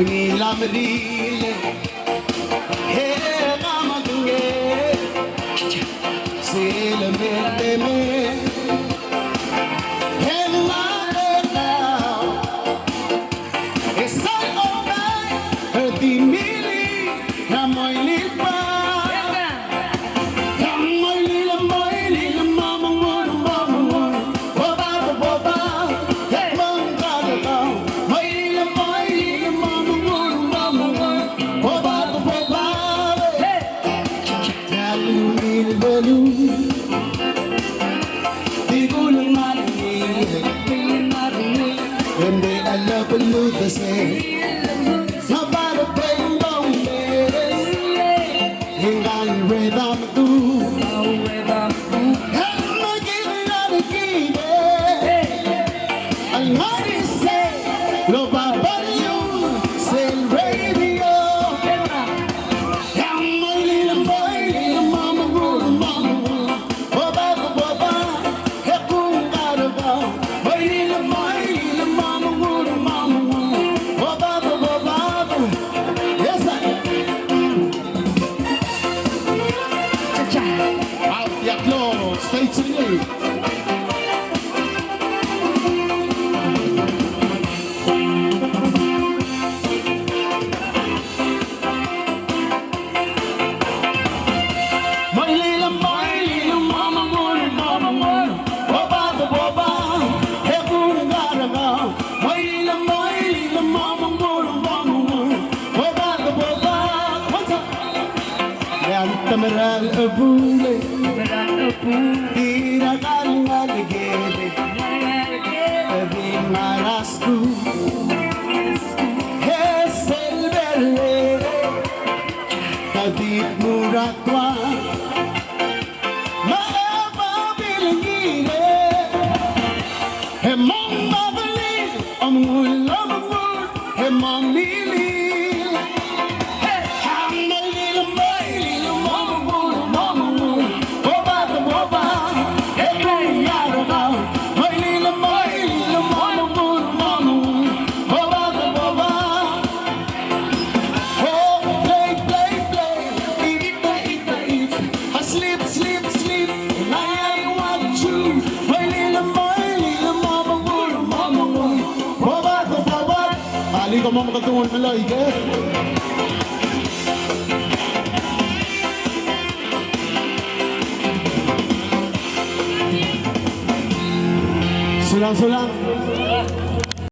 Mangilamrile, hey, mama dunge, sila me, hey, mama now, it's all alright, herdi mili, na moy lipa, na moy lila, mama mo, boba, hey, mama now, moy lila, mama mo, boba, hey, jalu Bigulang marinig, hindi alam palo kasi Mabarapay ang beses, hingang rhythm to And magiging ang marise, lo babaliw sa radio Yang may lilang mama mo, boba, he kung karabaw May lilang mama mo, boba, yes I Out yaklo, stay tuned May lilang mama mo, boba, he kung karabaw May lilang mama mo, boba, what's up? Yan tamaral abule, tira kaling aligede, di marasku, he selbele, kadit muratwa. Hey, mama, believe I'm hey, mama, believe. Hey, I'm little mama, boba, hey, my little mama, boba, oh, play, eat, I sleep, and I want you, my little mama, boba, Ali ka mo makatungol na lang, Sulang